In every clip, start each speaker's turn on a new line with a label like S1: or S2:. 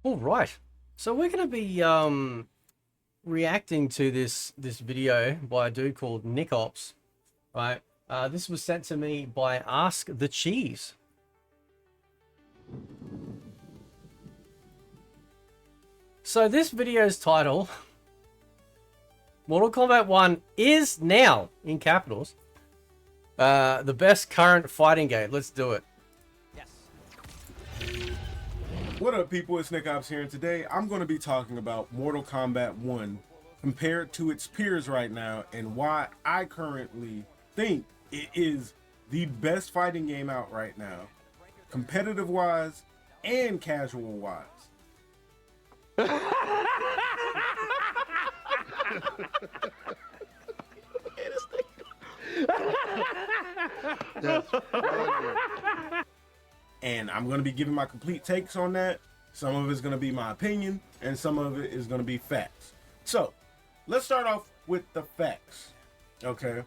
S1: All right, so we're going to be reacting to this video by a dude called Nickopz, right? This was sent to me by Ask the Cheese. So this video's title, Mortal Kombat 1 is now, in capitals, the best current fighting game. Let's do it.
S2: What up, people? It's Nickopz here, and today I'm going to be talking about Mortal Kombat 1 compared to its peers right now and why I currently think it is the best fighting game out right now, competitive-wise and casual-wise. And I'm going to be giving my complete takes on that. Some of it's going to be my opinion, and some of it is going to be facts. So, let's start off with the facts, okay?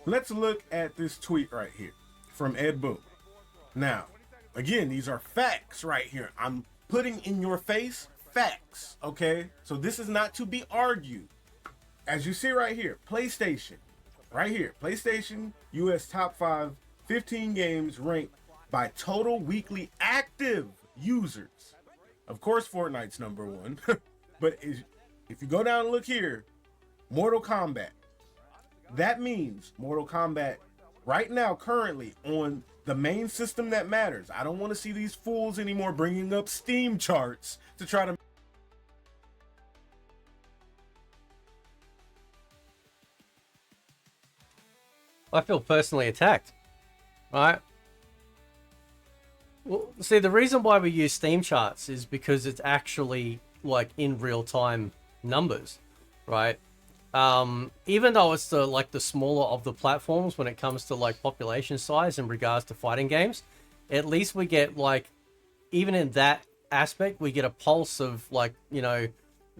S2: Let's look at this tweet right here from Ed Boon. Now, again, these are facts right here. I'm putting in your face facts, okay? So this is not to be argued. As you see right here, PlayStation, right here, PlayStation US top 5, 15 games ranked by total weekly active users. Of course, Fortnite's number one, but if you go down and look here, Mortal Kombat, that means Mortal Kombat right now, currently on the main system that matters. I don't want to see these fools anymore bringing up Steam charts to try to.
S1: I feel personally attacked, right? Well, see, the reason why we use Steam charts is because it's actually like in real time numbers, right? Even though it's the smaller of the platforms when it comes to like population size in regards to fighting games, at least we get like, even in that aspect, we get a pulse of like, you know,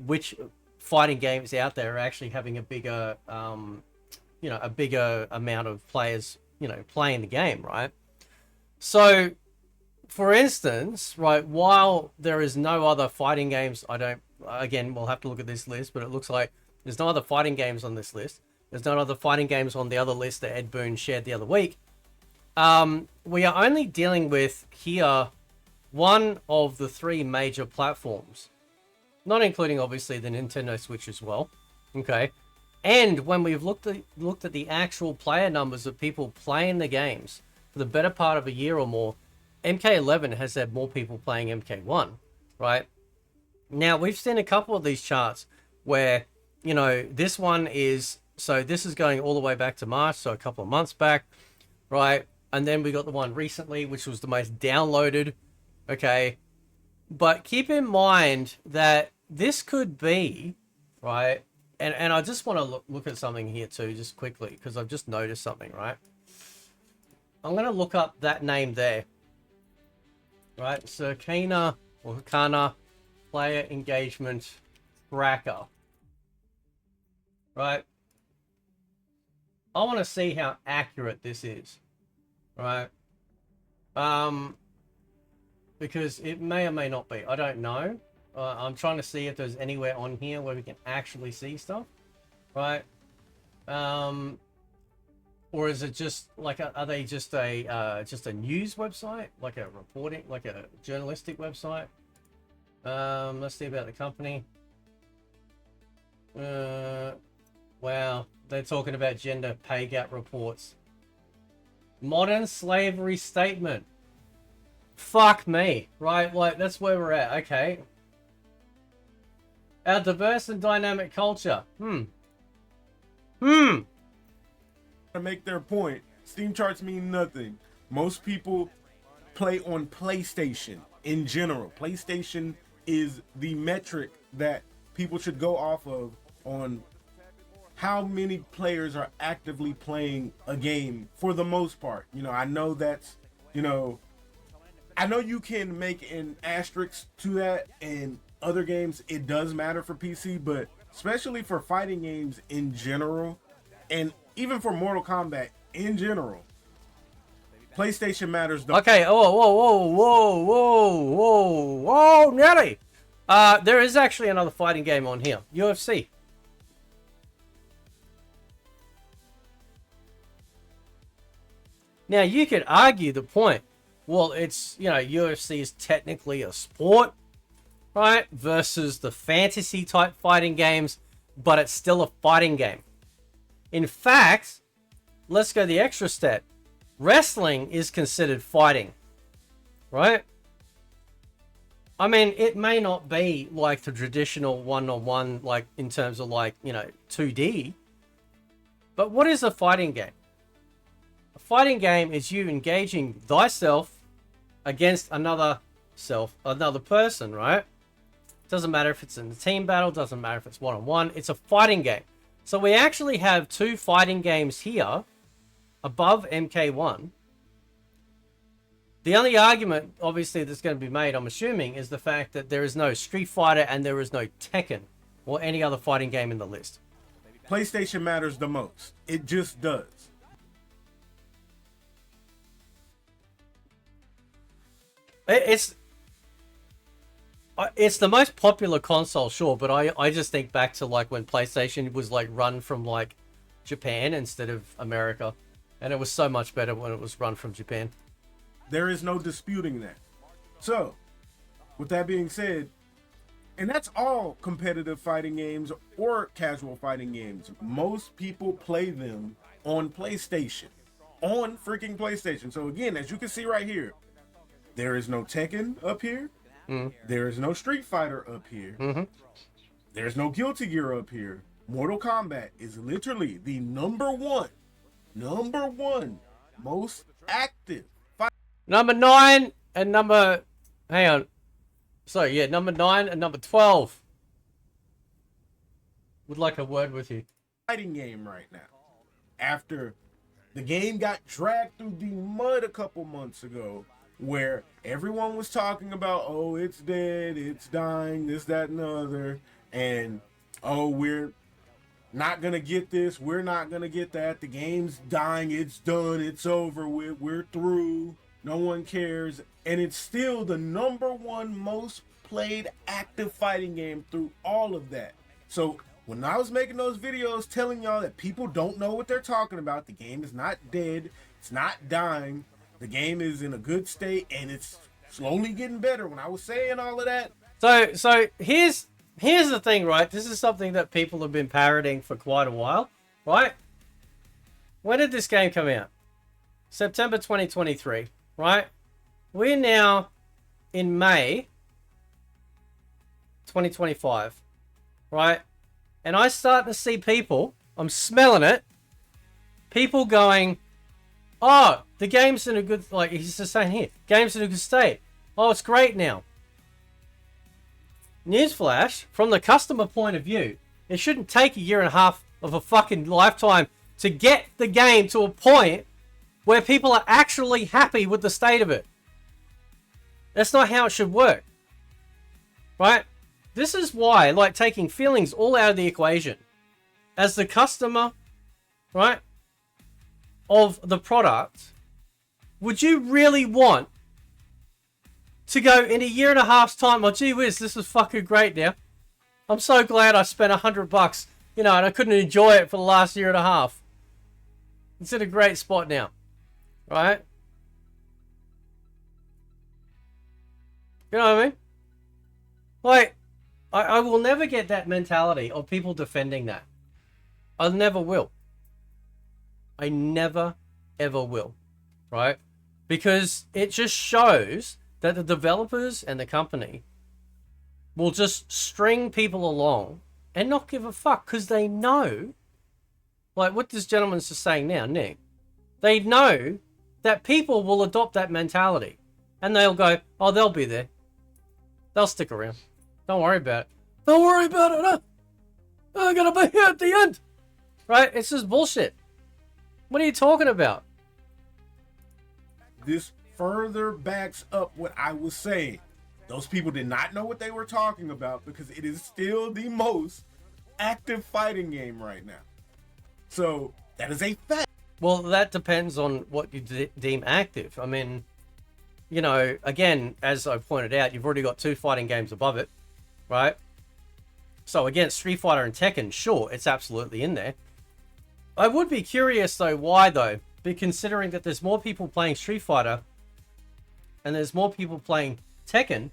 S1: which fighting games out there are actually having a bigger, you know, a bigger amount of players, you know, playing the game, right? So, for instance, right, while there is no other fighting games, again, we'll have to look at this list, but it looks like there's no other fighting games on this list. There's no other fighting games on the other list that Ed Boon shared the other week. We are only dealing with here one of the three major platforms, not including obviously the Nintendo Switch as well. Okay. And when we've looked at the actual player numbers of people playing the games for the better part of a year or more, MK11 has had more people playing MK1, right? Now, we've seen a couple of these charts where, you know, this one is, so this is going all the way back to March, so a couple of months back, right? And then we got the one recently, which was the most downloaded, okay? But keep in mind that this could be, right? And I just want to look at something here too, just quickly, because I've just noticed something, right? I'm going to look up that name there. Right, Circana or Hikana player engagement tracker. Right, I want to see how accurate this is. Right, because it may or may not be. I don't know. I'm trying to see if there's anywhere on here where we can actually see stuff. Right, or is it just like are they just a news website, like a reporting, like a journalistic website? Let's see about the company. Wow, they're talking about gender pay gap reports. Modern slavery statement. Fuck me, right? Like that's where we're at. Okay. Our diverse and dynamic culture.
S2: To make their point, Steam charts mean nothing. Most people play on PlayStation in general. PlayStation is the metric that people should go off of on how many players are actively playing a game for the most part. You know, I know that's, you know, I know you can make an asterisk to that, and other games it does matter for PC, but especially for fighting games in general, and even for Mortal Kombat in general, PlayStation matters the
S1: Okay, whoa, Nelly. There is actually another fighting game on here. UFC. Now, you could argue the point. Well, it's, UFC is technically a sport, right? Versus the fantasy type fighting games, but it's still a fighting game. In fact, let's go the extra step. Wrestling is considered fighting, right? I mean, it may not be like the traditional one-on-one, like in terms of like, 2D. But what is a fighting game? A fighting game is you engaging thyself against another person, right? Doesn't matter if it's in a team battle, doesn't matter if it's one-on-one. It's a fighting game. So we actually have 2 fighting games here above MK1. The only argument, obviously, that's going to be made, I'm assuming, is the fact that there is no Street Fighter and there is no Tekken or any other fighting game in the list.
S2: PlayStation matters the most. It just does.
S1: It's the most popular console, sure, but I just think back to like when PlayStation was like run from like Japan instead of America, and it was so much better when it was run from Japan.
S2: There is no disputing that. So, with that being said, and that's all competitive fighting games or casual fighting games. Most people play them on PlayStation. On freaking PlayStation. So again, as you can see right here, there is no Tekken up here. There is no Street Fighter up here. There's no Guilty Gear up here. Mortal Kombat is literally the number one most active fight.
S1: Number 9 and number... Hang on. Sorry, yeah, number 9 and number 12. Would like a word with you.
S2: Fighting game right now. After the game got dragged through the mud a couple months ago, where everyone was talking about, oh, it's dead, it's dying, this, that, and the other, and, oh, we're not gonna get this, we're not gonna get that, the game's dying, it's done, it's over with, we're through, no one cares, and it's still the number one most played active fighting game through all of that. So when I was making those videos telling y'all that people don't know what they're talking about, the game is not dead, it's not dying, the game is in a good state, and it's slowly getting better. When I was saying all of that.
S1: So here's the thing, right? This is something that people have been parroting for quite a while, right? When did this game come out? September 2023, right? We're now in May 2025, right? And I start to see people, I'm smelling it, people going, oh, the game's in a good, like he's just saying here, game's in a good state. Oh, it's great now. Newsflash, from the customer point of view, it shouldn't take 1.5 years of a fucking lifetime to get the game to a point where people are actually happy with the state of it. That's not how it should work. Right? This is why, like, taking feelings all out of the equation. As the customer, right, of the product, would you really want to go in 1.5 years time? Oh, gee whiz, this is fucking great now. I'm so glad I spent $100, and I couldn't enjoy it for the last 1.5 years. It's in a great spot now, right? You know what I mean? Like, I will never get that mentality of people defending that. I never will. I never, ever will, right? Because it just shows that the developers and the company will just string people along and not give a fuck because they know, like what this gentleman's just saying now, Nick, they know that people will adopt that mentality and they'll go, oh, they'll be there. They'll stick around. Don't worry about it. Don't worry about it, huh? I'm gonna be here at the end. Right? It's just bullshit. What are you talking about?
S2: This further backs up what I was saying. Those people did not know what they were talking about because it is still the most active fighting game right now. So that is a fact.
S1: Well, that depends on what you deem active. I mean, you know, again, as I pointed out, you've already got 2 fighting games above it, right? So again, Street Fighter and Tekken, sure, it's absolutely in there. I would be curious though, why though? Be considering that there's more people playing Street Fighter and there's more people playing Tekken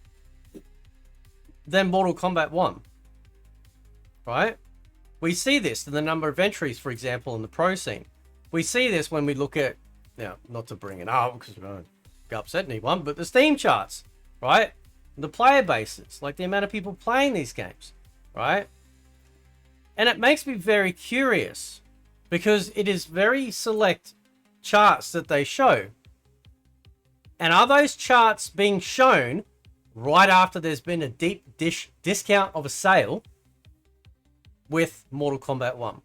S1: than Mortal Kombat 1, right? We see this in the number of entries, for example, in the pro scene. We see this when we look at, now, not to bring it up because we don't get upset anyone, but the Steam charts, right? The player bases, like the amount of people playing these games, right? And it makes me very curious because it is very select charts that they show. And are those charts being shown right after there's been a deep discount of a sale with Mortal Kombat 1?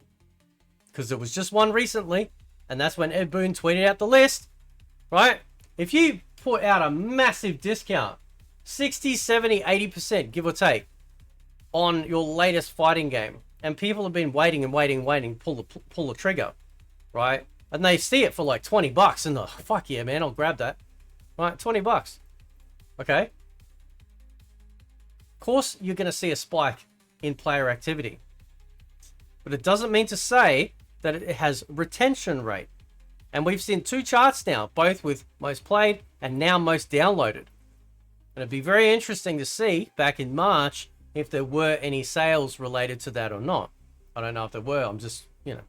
S1: Because there was just one recently, and that's when Ed Boon tweeted out the list, right? If you put out a massive discount, 60, 70, 80%, give or take, on your latest fighting game, and people have been waiting and waiting and waiting, pull the trigger, right? And they see it for like $20, and they're like, fuck yeah, man, I'll grab that. Right, $20. Okay. Of course, you're going to see a spike in player activity. But it doesn't mean to say that it has retention rate. And we've seen 2 charts now, both with most played and now most downloaded. And it'd be very interesting to see back in March if there were any sales related to that or not. I don't know if there were. I'm just, you know.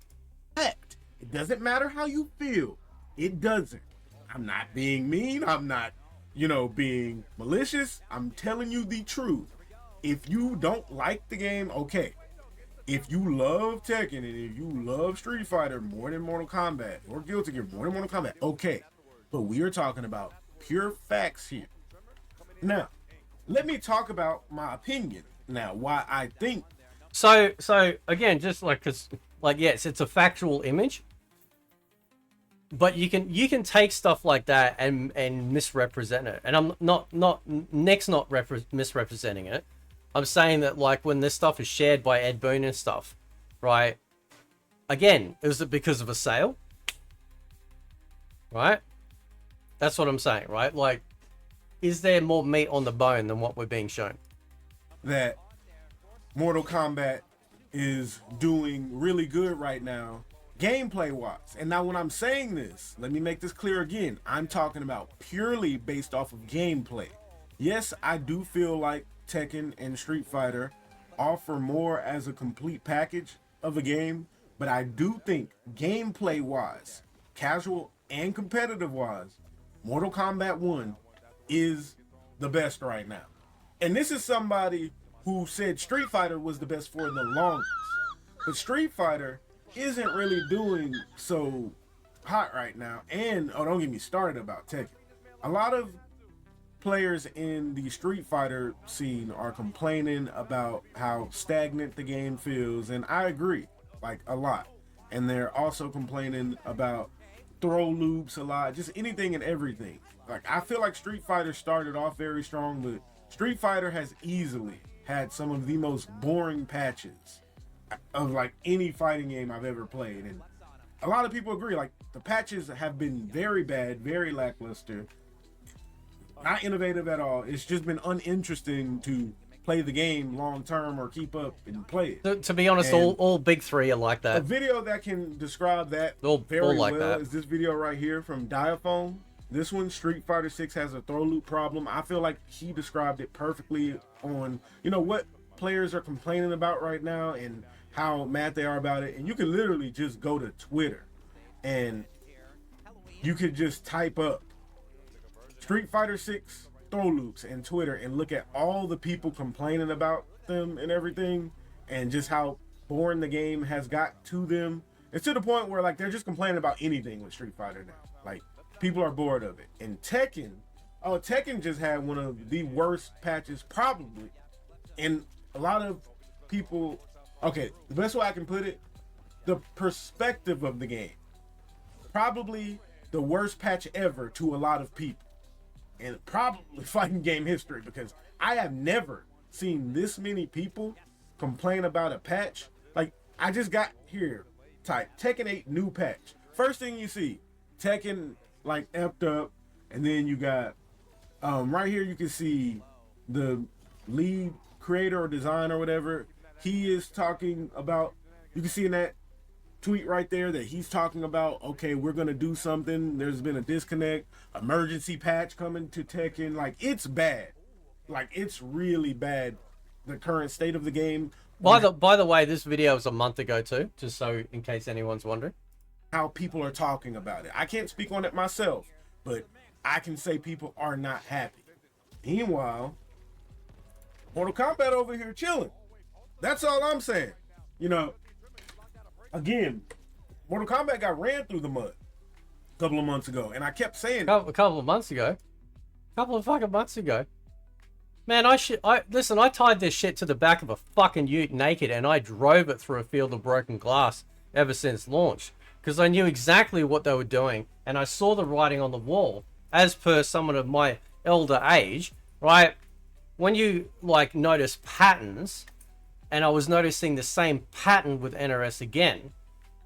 S2: Fact. It doesn't matter how you feel. It doesn't. I'm not being mean. I'm not, being malicious. I'm telling you the truth. If you don't like the game, okay. If you love Tekken and if you love Street Fighter more than Mortal Kombat or Guilty Gear more than Mortal Kombat, okay. But we are talking about pure facts here. Now, let me talk about my opinion. Now, why I think.
S1: So again, just like, cause like, yes, it's a factual image. But you can take stuff like that and misrepresent it. And I'm not misrepresenting it. I'm saying that like when this stuff is shared by Ed Boon and stuff, right? Again, is it because of a sale? Right? That's what I'm saying, right? Like, is there more meat on the bone than what we're being shown?
S2: That Mortal Kombat is doing really good right now, gameplay wise. And now when I'm saying this, let me make this clear again. I'm talking about purely based off of gameplay. Yes, I do feel like Tekken and Street Fighter offer more as a complete package of a game, but I do think gameplay wise, casual and competitive wise, Mortal Kombat 1 is the best right now. And this is somebody who said Street Fighter was the best for the longest. But Street Fighter isn't really doing so hot right now. And, don't get me started about Tekken. A lot of players in the Street Fighter scene are complaining about how stagnant the game feels. And I agree, like a lot. And they're also complaining about throw loops a lot, just anything and everything. Like, I feel like Street Fighter started off very strong, but Street Fighter has easily had some of the most boring patches of like any fighting game I've ever played. And a lot of people agree, like the patches have been very bad, very lackluster, not innovative at all. It's just been uninteresting to play the game long term or keep up and play it.
S1: To be honest, all big three are like that.
S2: A video that can describe that very well is this video right here from Diaphone. This one, Street Fighter 6 has a throw loop problem. I feel like he described it perfectly on, what players are complaining about right now and how mad they are about it. And you can literally just go to Twitter and you could just type up Street Fighter 6 throw loops in Twitter and look at all the people complaining about them and everything and just how boring the game has got to them. It's to the point where like they're just complaining about anything with Street Fighter now. Like, people are bored of it. And Tekken just had one of the worst patches probably. And a lot of people, okay, the best way I can put it, the perspective of the game. Probably the worst patch ever to a lot of people. And probably fighting game history, because I have never seen this many people complain about a patch. Like, I just got here, type Tekken 8 new patch. first thing you see, Tekken like amped up, and then you got right here you can see the lead creator or designer or whatever. He is talking about. You can see in that tweet right there that he's talking about, okay, we're gonna do something. There's been a disconnect, emergency patch coming to Tekken. Like, it's bad. Like, it's really bad. The current state of the game.
S1: By the way, this video was a month ago too, just so in case anyone's wondering.
S2: How people are talking about it. I can't speak on it myself, but I can say people are not happy. Meanwhile, Mortal Kombat over here chilling. That's all I'm saying. You know, again, Mortal Kombat got ran through the mud a couple of months ago, and I kept saying
S1: a couple of months ago. A couple of fucking months ago. Man, listen, I tied this shit to the back of a fucking ute naked, and I drove it through a field of broken glass ever since launch. Because I knew exactly what they were doing, and I saw the writing on the wall. As per someone of my elder age, right? When you, like, notice patterns, and I was noticing the same pattern with NRS again,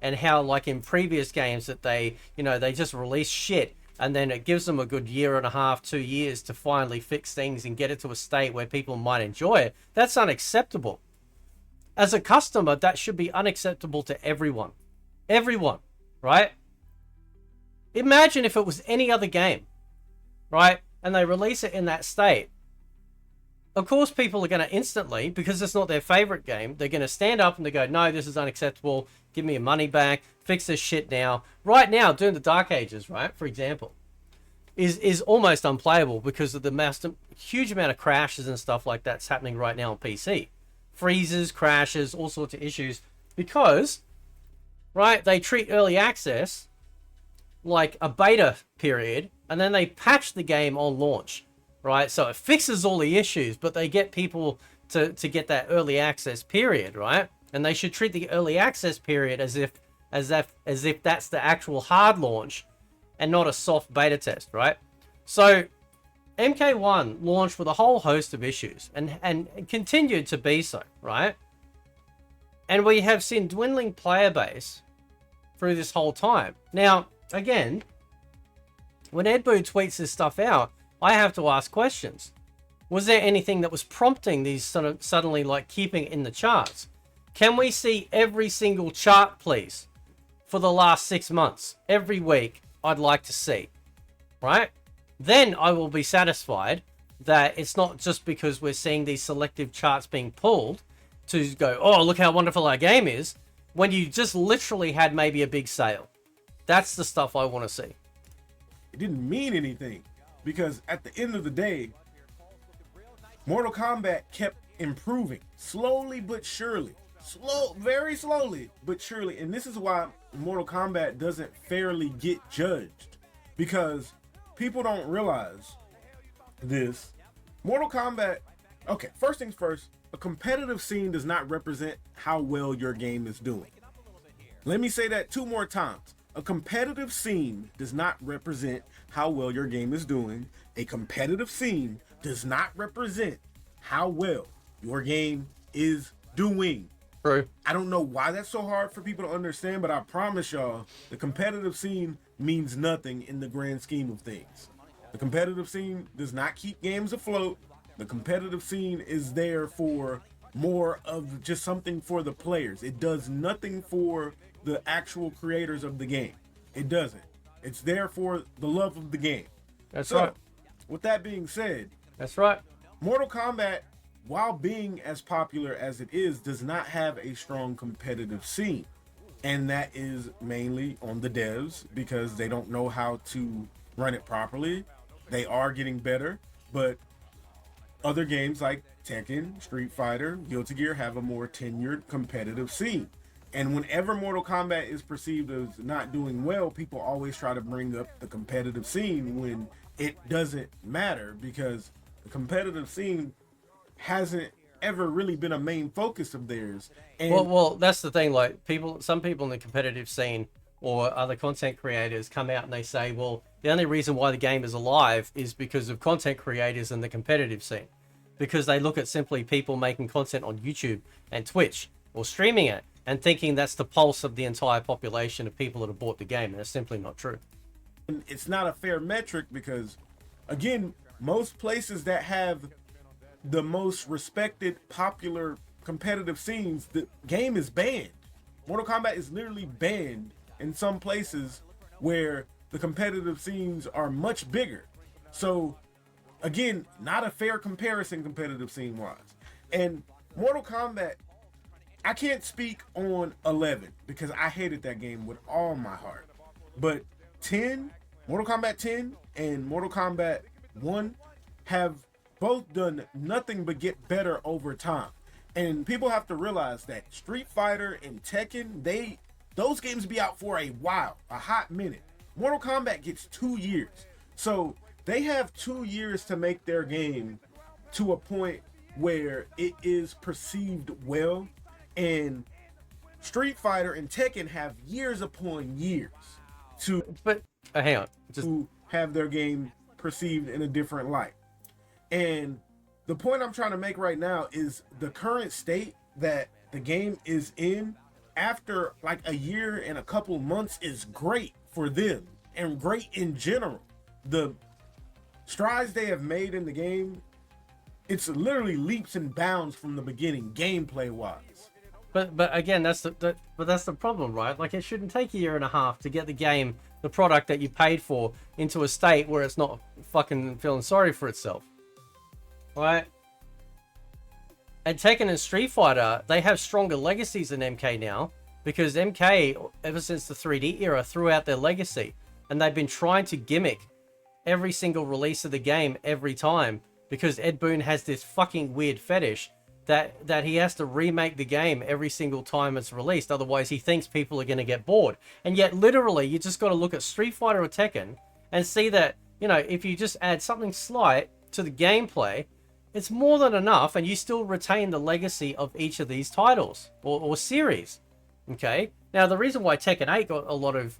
S1: and how, like, in previous games that they, you know, they just release shit, and then it gives them a good year and a half, 2 years to finally fix things and get it to a state where people might enjoy it. That's unacceptable. As a customer, that should be unacceptable to everyone. Everyone, right? Imagine if it was any other game, right? And they release it in that state. Of course, people are going to instantly, because it's not their favorite game, they're going to stand up and they go, no, this is unacceptable. Give me your money back. Fix this shit now. Right now, doing the Dark Ages, right, for example, is almost unplayable because of the huge amount of crashes and stuff like that's happening right now on PC. Freezes, crashes, all sorts of issues. Because, right, they treat early access like a beta period, and then they patch the game on launch. Right, so it fixes all the issues, but they get people to get that early access period, right? And they should treat the early access period as if that's the actual hard launch, and not a soft beta test, right? So MK1 launched with a whole host of issues, and continued to be so, right? And we have seen dwindling player base through this whole time. Now, again, when Ed Boo tweets this stuff out, I have to ask questions. Was there anything that was prompting these sort of suddenly, like, keeping in the charts? Can we see every single chart, please, for the last 6 months? Every week, I'd like to see, right? Then I will be satisfied that it's not just because we're seeing these selective charts being pulled to go, oh, look how wonderful our game is, when you just literally had maybe a big sale. That's the stuff I want to see.
S2: it didn't mean anything. Because at the end of the day, Mortal Kombat kept improving slowly but surely. Very slowly but surely. And this is why Mortal Kombat doesn't fairly get judged. Because people don't realize this. Mortal Kombat, okay, first things first, a competitive scene does not represent how well your game is doing. Let me say that 2 more times. A competitive scene does not represent how well your game is doing. A competitive scene does not represent how well your game is doing.
S1: True.
S2: I don't know why that's so hard for people to understand, but I promise y'all, the competitive scene means nothing in the grand scheme of things. The competitive scene does not keep games afloat. The competitive scene is there for more of just something for the players. It does nothing for the actual creators of the game. It doesn't. It's there for the love of the game.
S1: That's right.
S2: With that being said,
S1: that's right.
S2: Mortal Kombat, while being as popular as it is, does not have a strong competitive scene. And that is mainly on the devs because they don't know how to run it properly. They are getting better, but other games like Tekken, Street Fighter, Guilty Gear have a more tenured competitive scene. And whenever Mortal Kombat is perceived as not doing well, people always try to bring up the competitive scene when it doesn't matter, because the competitive scene hasn't ever really been a main focus of theirs. And
S1: well, that's the thing. Like, some people in the competitive scene or other content creators come out and they say, well, the only reason why the game is alive is because of content creators in the competitive scene, because they look at simply people making content on YouTube and Twitch or streaming it, and thinking that's the pulse of the entire population of people that have bought the game, and it's simply not true.
S2: And it's not a fair metric because, again, most places that have the most respected, popular, competitive scenes, the game is banned. Mortal Kombat is literally banned in some places where the competitive scenes are much bigger. So, again, not a fair comparison competitive scene wise. And Mortal Kombat, I can't speak on 11 because I hated that game with all my heart. But 10, Mortal Kombat 10 and Mortal Kombat 1 have both done nothing but get better over time. And people have to realize that Street Fighter and Tekken, those games be out for a while, a hot minute. Mortal Kombat gets 2 years. So they have 2 years to make their game to a point where it is perceived well. And Street Fighter and Tekken have years upon years to
S1: hang on,
S2: to have their game perceived in a different light. And the point I'm trying to make right now is the current state that the game is in after like a year and a couple months is great for them and great in general. The strides they have made in the game, it's literally leaps and bounds from the beginning, gameplay wise.
S1: But again, that's the problem, right? Like, it shouldn't take a year and a half to get the game, the product that you paid for, into a state where it's not fucking feeling sorry for itself, right? And Tekken and Street Fighter, they have stronger legacies than MK now, because MK, ever since the 3D era, threw out their legacy, and they've been trying to gimmick every single release of the game every time, because Ed Boon has this fucking weird fetish that he has to remake the game every single time it's released. Otherwise, he thinks people are going to get bored. And yet, literally, you just got to look at Street Fighter or Tekken and see that, you know, if you just add something slight to the gameplay, it's more than enough, and you still retain the legacy of each of these titles or series. Okay? Now, the reason why Tekken 8 got a lot of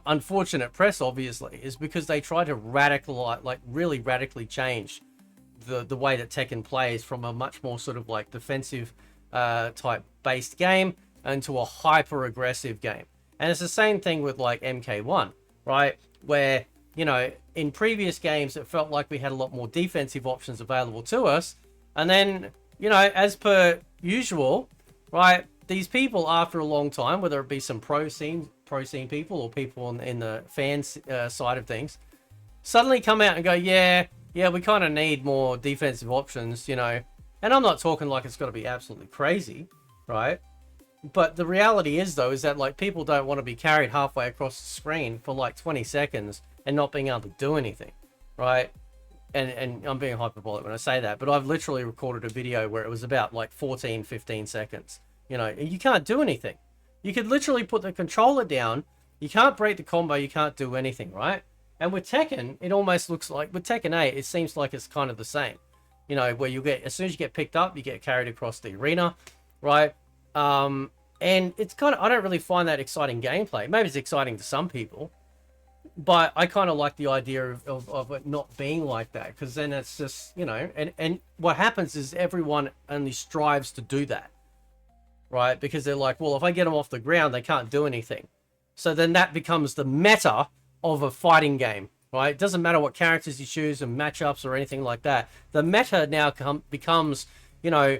S1: unfortunate press, obviously, is because they tried to really radically change the way that Tekken plays from a much more sort of like defensive type based game into a hyper aggressive game. And it's the same thing with like MK1, right? Where, you know, in previous games it felt like we had a lot more defensive options available to us, and then, you know, as per usual, right, these people after a long time, whether it be some pro scene people or people in the fans side of things, suddenly come out and go, yeah, we kind of need more defensive options, you know. And I'm not talking like it's got to be absolutely crazy, right? But the reality is, though, is that like people don't want to be carried halfway across the screen for like 20 seconds and not being able to do anything, right? And I'm being hyperbolic when I say that, but I've literally recorded a video where it was about like 14, 15 seconds, you know, and you can't do anything. You could literally put the controller down, you can't break the combo, you can't do anything, right? And with Tekken, it almost looks like, with Tekken 8, it seems like it's kind of the same. You know, where you get, as soon as you get picked up, you get carried across the arena, right? And it's kind of, I don't really find that exciting gameplay. Maybe it's exciting to some people, but I kind of like the idea of it not being like that, because then it's just, you know, and what happens is everyone only strives to do that, right? Because they're like, well, if I get them off the ground, they can't do anything. So then that becomes the meta of a fighting game, right? It doesn't matter what characters you choose and matchups or anything like that. The meta now becomes, you know,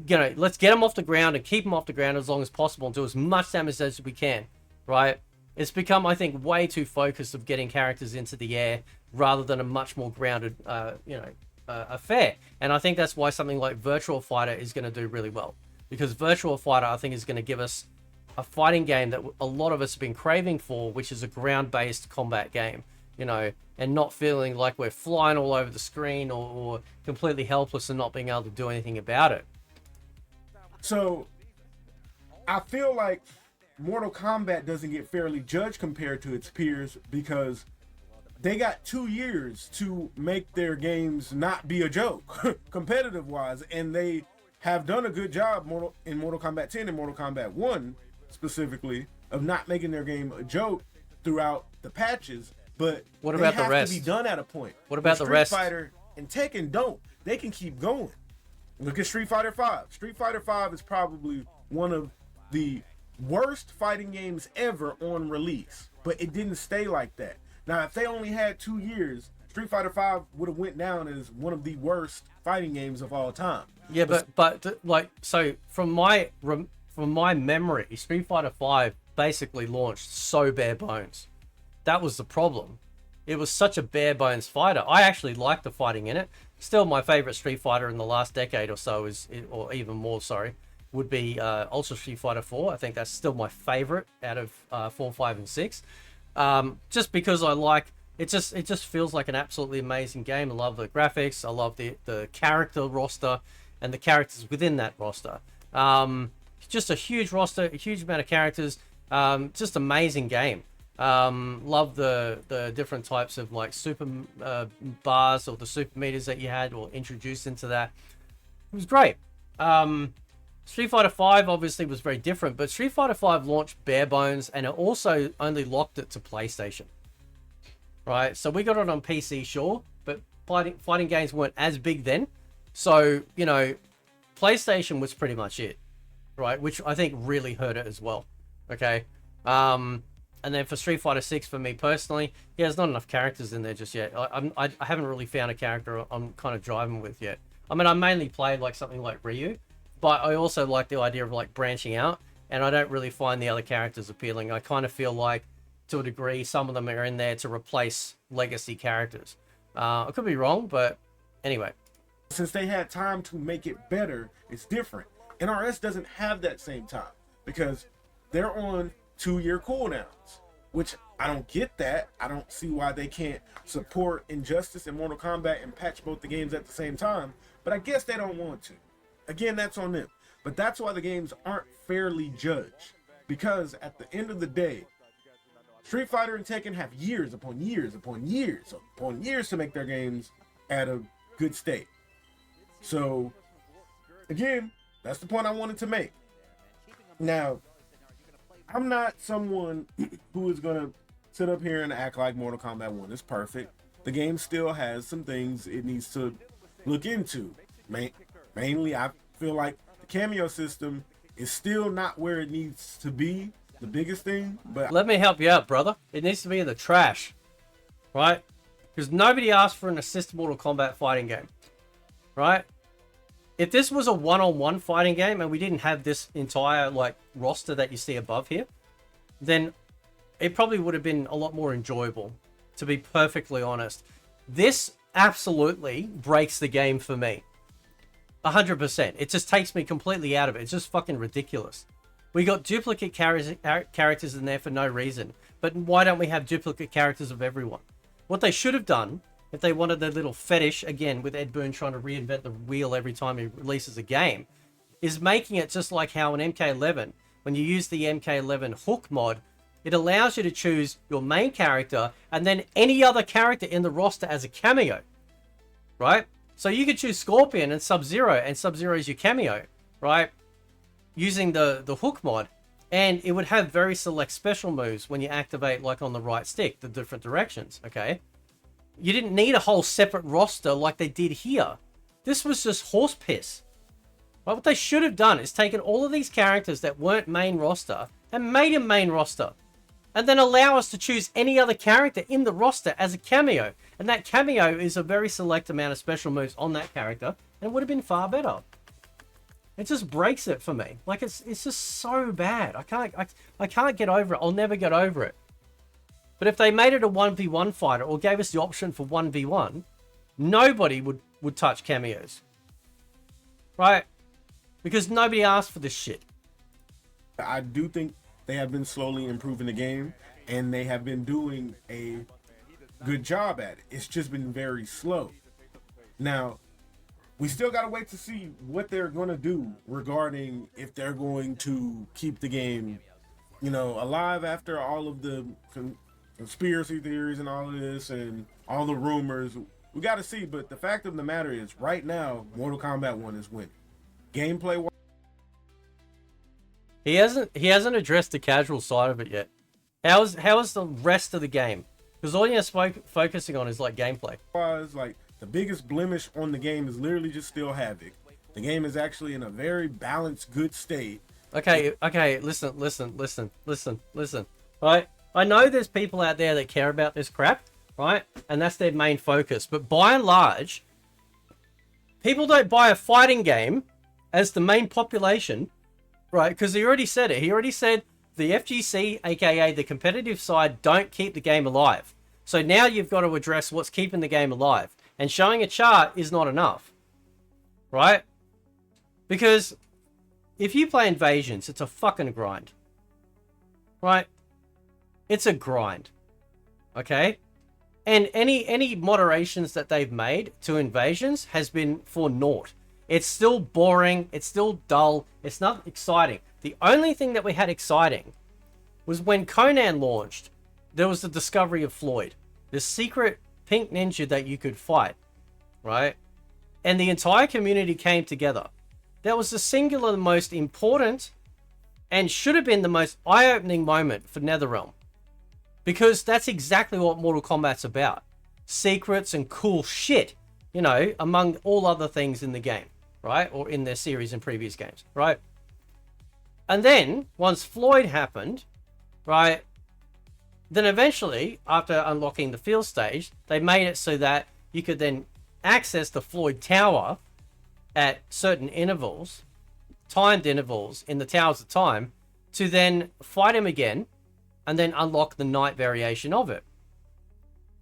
S1: let's get them off the ground and keep them off the ground as long as possible and do as much damage as we can, right? It's become, I think, way too focused of getting characters into the air rather than a much more grounded, affair. And I think that's why something like Virtual Fighter is going to do really well, because Virtual Fighter, I think, is going to give us a fighting game that a lot of us have been craving for, which is a ground-based combat game, you know, and not feeling like we're flying all over the screen or completely helpless and not being able to do anything about it.
S2: So I feel like Mortal Kombat doesn't get fairly judged compared to its peers because they got 2 years to make their games not be a joke, competitive wise, and they have done a good job in Mortal Kombat 10 and Mortal Kombat 1 specifically of not making their game a joke throughout the patches. But
S1: what about the rest?
S2: To be done at a point.
S1: What about the rest?
S2: Street Fighter and Tekken don't. They can keep going. Look at Street Fighter V. Street Fighter V is probably one of the worst fighting games ever on release, but it didn't stay like that. Now, if they only had 2 years, Street Fighter V would have went down as one of the worst fighting games of all time.
S1: Yeah, but like, so from my memory, Street Fighter V basically launched so bare bones. That was the problem. It was such a bare bones fighter. I actually liked the fighting in it. Still, my favorite Street Fighter in the last decade or so or even more, sorry, would be Ultra Street Fighter 4. I think that's still my favorite out of 4, 5, and 6. Just because I like it, just feels like an absolutely amazing game. I love the graphics. I love the character roster and the characters within that roster. Just a huge roster, a huge amount of characters. Just amazing game. Love the different types of like super bars or the super meters that you had or introduced into that. It was great. Street Fighter V obviously was very different, but Street Fighter V launched bare bones, and it also only locked it to PlayStation. Right, so we got it on PC, sure, but fighting games weren't as big then. So, you know, PlayStation was pretty much it, right? Which I think really hurt it as well. Okay. And then for Street Fighter 6, for me personally, yeah, there's not enough characters in there just yet. I haven't really found a character I'm kind of driving with yet. I mean, I mainly played like something like Ryu, but I also like the idea of like branching out, and I don't really find the other characters appealing. I kind of feel like, to a degree, some of them are in there to replace legacy characters. I could be wrong, but anyway.
S2: Since they had time to make it better, it's different. NRS doesn't have that same time because they're on 2-year cooldowns, which I don't get that. I don't see why they can't support Injustice and Mortal Kombat and patch both the games at the same time, but I guess they don't want to. Again, that's on them. But that's why the games aren't fairly judged, because at the end of the day, Street Fighter and Tekken have years upon years upon years upon years to make their games at a good state. So, again, that's the point I wanted to make. Now, I'm not someone who is going to sit up here and act like Mortal Kombat 1 is perfect. The game still has some things it needs to look into. Mainly, I feel like the cameo system is still not where it needs to be, the biggest thing. But
S1: let me help you out, brother. It needs to be in the trash, right? Because nobody asked for an assist Mortal Kombat fighting game, right? If this was a one-on-one fighting game and we didn't have this entire like roster that you see above here, then it probably would have been a lot more enjoyable, to be perfectly honest. This absolutely breaks the game for me. 100%. It just takes me completely out of it. It's just fucking ridiculous. We got duplicate characters in there for no reason. But why don't we have duplicate characters of everyone? What they should have done, if they wanted their little fetish, again, with Ed Boon trying to reinvent the wheel every time he releases a game, is making it just like how in MK11, when you use the MK11 hook mod, it allows you to choose your main character and then any other character in the roster as a cameo, right? So you could choose Scorpion and Sub-Zero is your cameo, right? Using the hook mod. And it would have very select special moves when you activate, like on the right stick, the different directions, okay? You didn't need a whole separate roster like they did here. This was just horse piss. Right? What they should have done is taken all of these characters that weren't main roster and made them main roster. And then allow us to choose any other character in the roster as a cameo. And that cameo is a very select amount of special moves on that character. And it would have been far better. It just breaks it for me. Like, it's just so bad. I can't get over it. I'll never get over it. But if they made it a 1v1 fighter or gave us the option for 1v1, nobody would touch cameos. Right? Because nobody asked for this shit.
S2: I do think they have been slowly improving the game, and they have been doing a good job at it. It's just been very slow. Now, we still got to wait to see what they're going to do regarding if they're going to keep the game, alive after all of the conspiracy theories and all of this and all the rumors. We got to see, but the fact of the matter is, right now, Mortal Kombat 1 is winning. Gameplay.
S1: He hasn't addressed the casual side of it yet. How is the rest of the game? Because all you're focusing on is like gameplay.
S2: Like the biggest blemish on the game is literally just still Havoc. The game is actually in a very balanced, good state.
S1: Okay, listen. Right? I know there's people out there that care about this crap, right? And that's their main focus. But by and large, people don't buy a fighting game as the main population, right? Because he already said it. He already said the FGC, aka the competitive side, don't keep the game alive. So now you've got to address what's keeping the game alive. And showing a chart is not enough, right? Because if you play Invasions, it's a fucking grind, right? It's a grind, okay? And any moderations that they've made to Invasions has been for naught. It's still boring. It's still dull. It's not exciting. The only thing that we had exciting was when Conan launched, there was the discovery of Floyd, the secret pink ninja that you could fight, right? And the entire community came together. That was the singular most important and should have been the most eye-opening moment for NetherRealm. Because that's exactly what Mortal Kombat's about. Secrets and cool shit, you know, among all other things in the game, right? Or in their series and previous games, right? And then, once Floyd happened, right, then eventually, after unlocking the field stage, they made it so that you could then access the Floyd Tower at certain intervals, timed intervals in the Towers of Time, to then fight him again, and then unlock the night variation of it.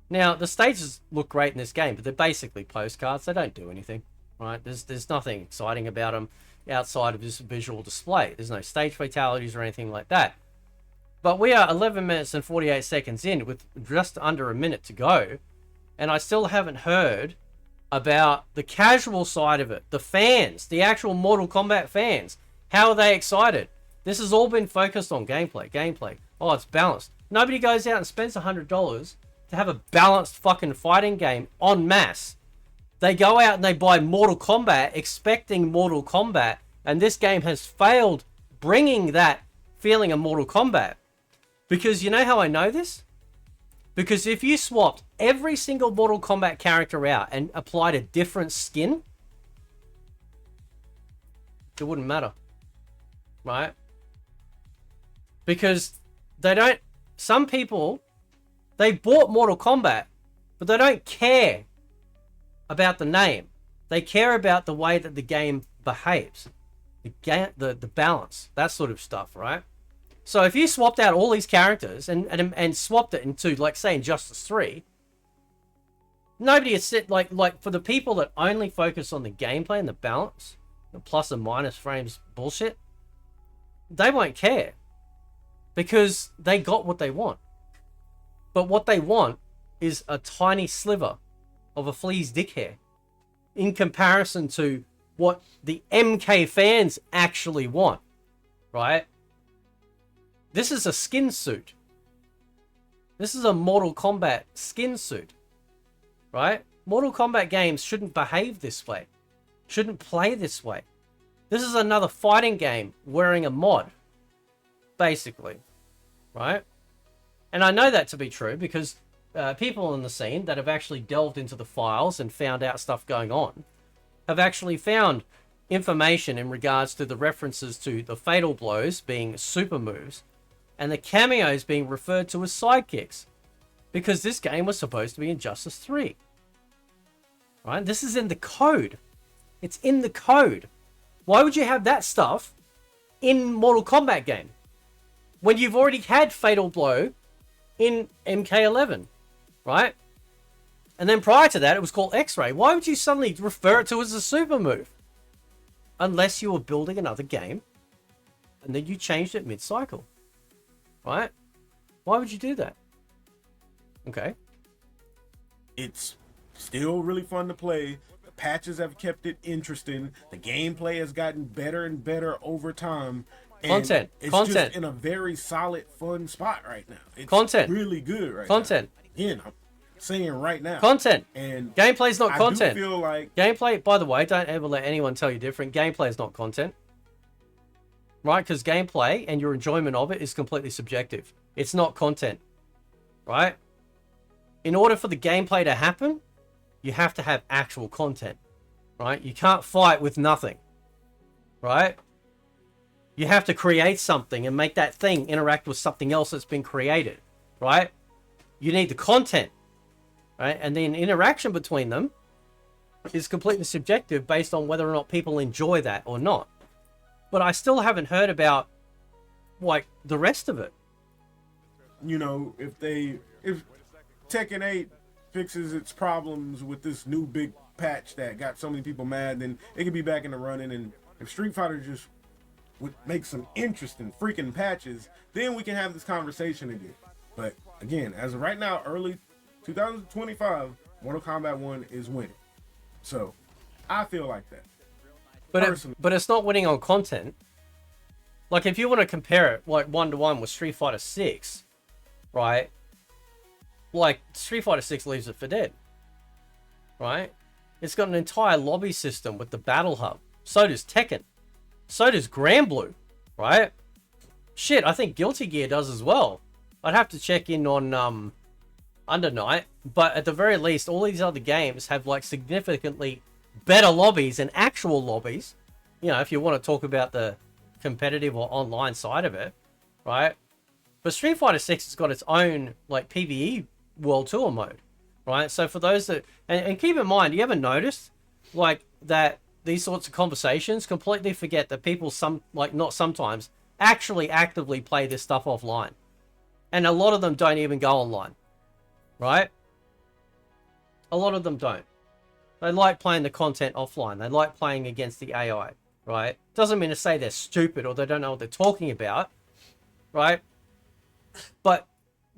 S1: Now, the stages look great in this game, but they're basically postcards. They don't do anything, right? There's nothing exciting about them outside of just visual display. There's no stage fatalities or anything like that. But we are 11 minutes and 48 seconds in with just under a minute to go, and I still haven't heard about the casual side of it. The fans, the actual Mortal Kombat fans. How are they excited? This has all been focused on gameplay. Oh, it's balanced. Nobody goes out and spends $100 to have a balanced fucking fighting game en masse. They go out and they buy Mortal Kombat expecting Mortal Kombat, and this game has failed bringing that feeling of Mortal Kombat. Because you know how I know this? Because if you swapped every single Mortal Kombat character out and applied a different skin, it wouldn't matter, right? Because they don't, some people, they bought Mortal Kombat, but they don't care about the name. They care about the way that the game behaves, the balance, that sort of stuff, right? So if you swapped out all these characters and swapped it into, like, say, Injustice 3, nobody would sit, like for the people that only focus on the gameplay and the balance, the plus and minus frames bullshit, they won't care. Because they got what they want. But what they want is a tiny sliver of a flea's dick hair in comparison to what the MK fans actually want, right? This is a skin suit. This is a Mortal Kombat skin suit, right? Mortal Kombat games shouldn't behave this way, shouldn't play this way. This is another fighting game wearing a mod, basically, right? And I know that to be true because people in the scene that have actually delved into the files and found out stuff going on have actually found information in regards to the references to the fatal blows being super moves and the cameos being referred to as sidekicks, because this game was supposed to be Injustice 3, right? This is in the code. It's in the code. Why would you have that stuff in Mortal Kombat game when you've already had Fatal Blow in MK11, right? And then prior to that, it was called X-Ray. Why would you suddenly refer it to as a super move? Unless you were building another game and then you changed it mid-cycle, right? Why would you do that? Okay.
S2: It's still really fun to play. The patches have kept it interesting. The gameplay has gotten better and better over time. And it's just in a very solid, fun spot right now. It's really good right now. Again, I'm saying right now. And
S1: gameplay's not content.
S2: I do feel like
S1: gameplay, by the way, don't ever let anyone tell you different. Gameplay is not content. Right? Because gameplay and your enjoyment of it is completely subjective. It's not content. Right? In order for the gameplay to happen, you have to have actual content. right? You can't fight with nothing, right? You have to create something and make that thing interact with something else that's been created, right? You need the content, right? And then interaction between them is completely subjective based on whether or not people enjoy that or not. But I still haven't heard about, like, the rest of it.
S2: You know, if Tekken 8 fixes its problems with this new big patch that got so many people mad, then it could be back in the running. And if Street Fighter just would make some interesting freaking patches, then we can have this conversation again. But again, as of right now, early 2025, Mortal Kombat 1 is winning. So I feel like that.
S1: But it's not winning on content. Like, if you want to compare it, like, 1-to-1 with Street Fighter 6, right? Like, Street Fighter 6 leaves it for dead, right? It's got an entire lobby system with the Battle Hub. So does Tekken. So does Granblue, right? Shit, I think Guilty Gear does as well. I'd have to check in on Under Night, but at the very least, all these other games have, like, significantly better lobbies and actual lobbies. You know, if you want to talk about the competitive or online side of it, right? But Street Fighter 6 has got its own, like, PvE World Tour mode, right? So for those that, and keep in mind, you ever noticed, like, that these sorts of conversations completely forget that people not sometimes actually actively play this stuff offline, and a lot of them don't even go online, right? A lot of them don't. They like playing the content offline. They like playing against the AI, right? Doesn't mean to say they're stupid or they don't know what they're talking about, right? But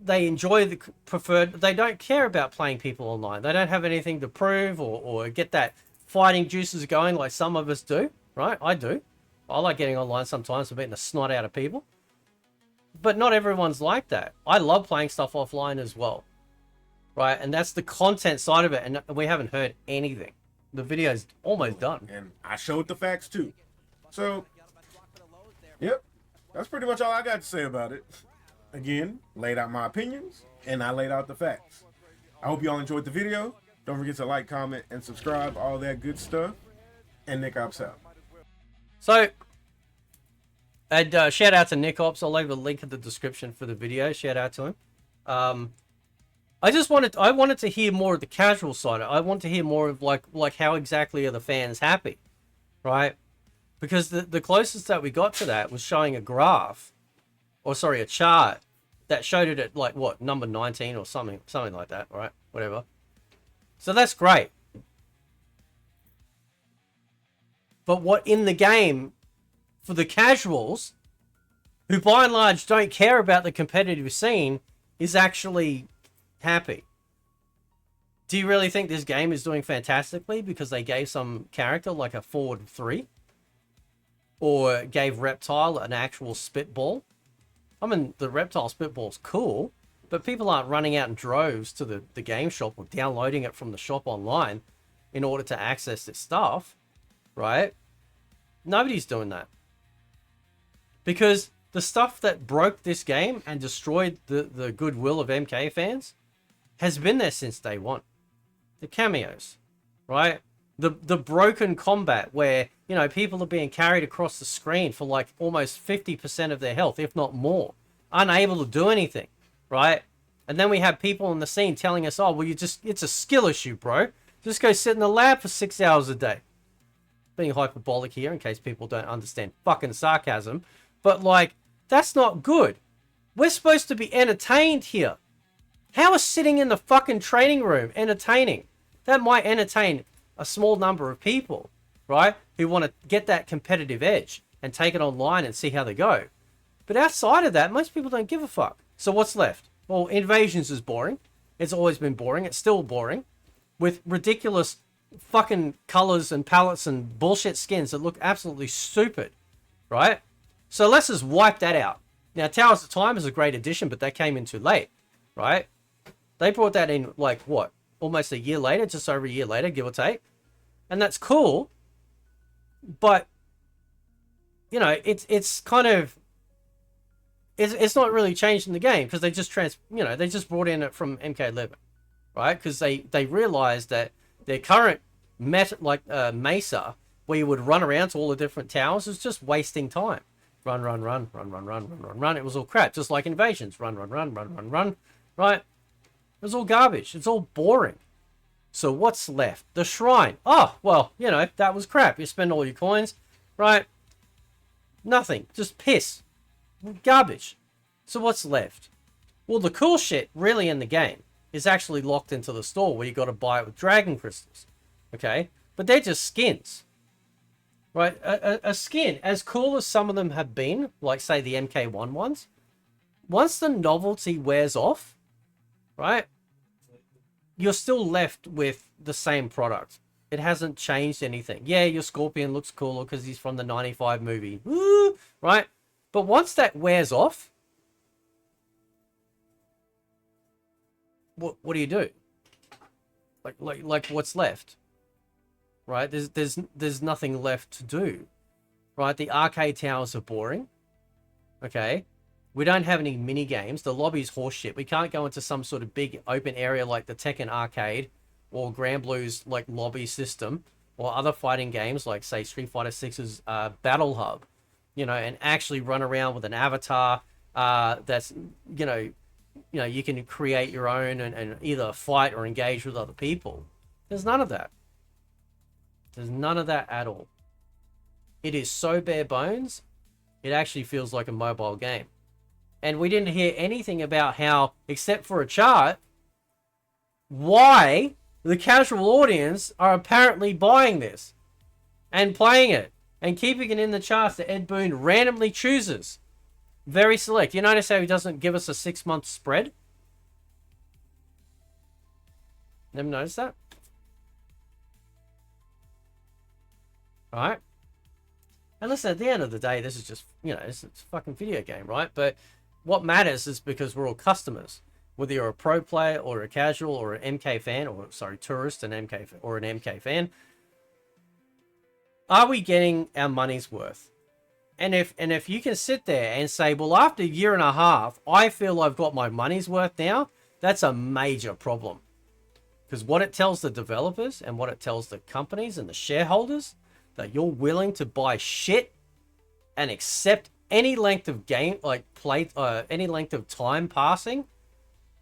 S1: they enjoy the preferred. They don't care about playing people online. They don't have anything to prove or get that fighting juices going like some of us do, right? I do. I like getting online sometimes and beating the snot out of people. But not everyone's like that. I love playing stuff offline as well, right? And that's the content side of it. And we haven't heard anything. The video's almost done.
S2: And I showed the facts too. So, yep. That's pretty much all I got to say about it. Again, laid out my opinions, and I laid out the facts. I hope you all enjoyed the video. Don't forget to like, comment, and subscribe, all that good stuff. And Nickopz out.
S1: So, and shout out to Nickopz. I'll leave a link in the description for the video. Shout out to him. I wanted to hear more of the casual side. I want to hear more of like how exactly are the fans happy, right? Because the closest that we got to that was showing a graph, or sorry, a chart that showed it at like what, number 19 or something like that, right? Whatever. So that's great. But what in the game for the casuals, who by and large don't care about the competitive scene, is actually happy? Do you really think this game is doing fantastically because they gave some character like a forward 3? Or gave Reptile an actual spitball? I mean, the Reptile spitball's cool, but people aren't running out in droves to the game shop or downloading it from the shop online in order to access this stuff, right? Nobody's doing that. Because the stuff that broke this game and destroyed the goodwill of MK fans has been there since day one. The cameos, right? The broken combat where, you know, people are being carried across the screen for like almost 50% of their health, if not more, unable to do anything, right? And then we have people in the scene telling us, oh, well, it's a skill issue, bro. Just go sit in the lab for 6 hours a day. Being hyperbolic here in case people don't understand fucking sarcasm. But like, that's not good. We're supposed to be entertained here. How is sitting in the fucking training room entertaining? That might entertain a small number of people, right? Who want to get that competitive edge and take it online and see how they go. But outside of that, most people don't give a fuck. So what's left? Well, Invasions is boring. It's always been boring. It's still boring. With ridiculous fucking colors and palettes and bullshit skins that look absolutely stupid, right? So let's just wipe that out. Now, Towers of Time is a great addition, but that came in too late, right? They brought that in, like, what? Almost a year later, just over a year later, give or take. And that's cool. But, you know, it's kind of... It's not really changing the game, because they just brought in it from MK11, right? Because they realized that their current Mesa, where you would run around to all the different towers, is just wasting time. Run. It was all crap, just like Invasions. Run. Right? It was all garbage. It's all boring. So what's left? The shrine. Oh, well, you know, that was crap. You spend all your coins, right? Nothing. Just piss. Garbage. So what's left? Well, the cool shit really in the game is actually locked into the store where you got to buy it with dragon crystals. Okay? But they're just skins. Right? A skin, as cool as some of them have been, like say the MK1 ones, once the novelty wears off, right? You're still left with the same product. It hasn't changed anything. Yeah, your Scorpion looks cooler because he's from the 95 movie. Woo! Right? But once that wears off, what do you do? Like what's left? Right? There's nothing left to do. Right? The arcade towers are boring. Okay? We don't have any mini games. The lobby's horseshit. We can't go into some sort of big open area like the Tekken arcade or Grand Blue's like lobby system or other fighting games like say Street Fighter 6's Battle Hub, you know, and actually run around with an avatar that's you can create your own and either fight or engage with other people. There's none of that. There's none of that at all. It is so bare bones, it actually feels like a mobile game. And we didn't hear anything about how, except for a chart, why the casual audience are apparently buying this and playing it and keeping it in the charts that Ed Boon randomly chooses. Very select. You notice how he doesn't give us a 6-month spread? Never noticed that? Right? And listen, at the end of the day, this is just, it's a fucking video game, right? But what matters is because we're all customers. Whether you're a pro player or a casual or an MK fan, tourist and MK or an MK fan, are we getting our money's worth? And if you can sit there and say, well, after a year and a half, I feel I've got my money's worth now, that's a major problem. Because what it tells the developers and what it tells the companies and the shareholders, that you're willing to buy shit and accept any length of game, any length of time passing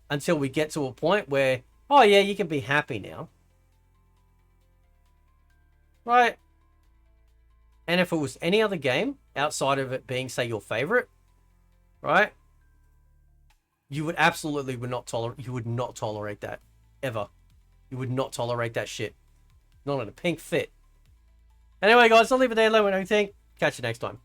S1: until we get to a point where, oh yeah, you can be happy now. Right? And if it was any other game outside of it being, say, your favorite, right? You would absolutely you would not tolerate that ever. You would not tolerate that shit. Not in a pink fit. Anyway, guys, I'll leave it there. Let me know what you think. Catch you next time.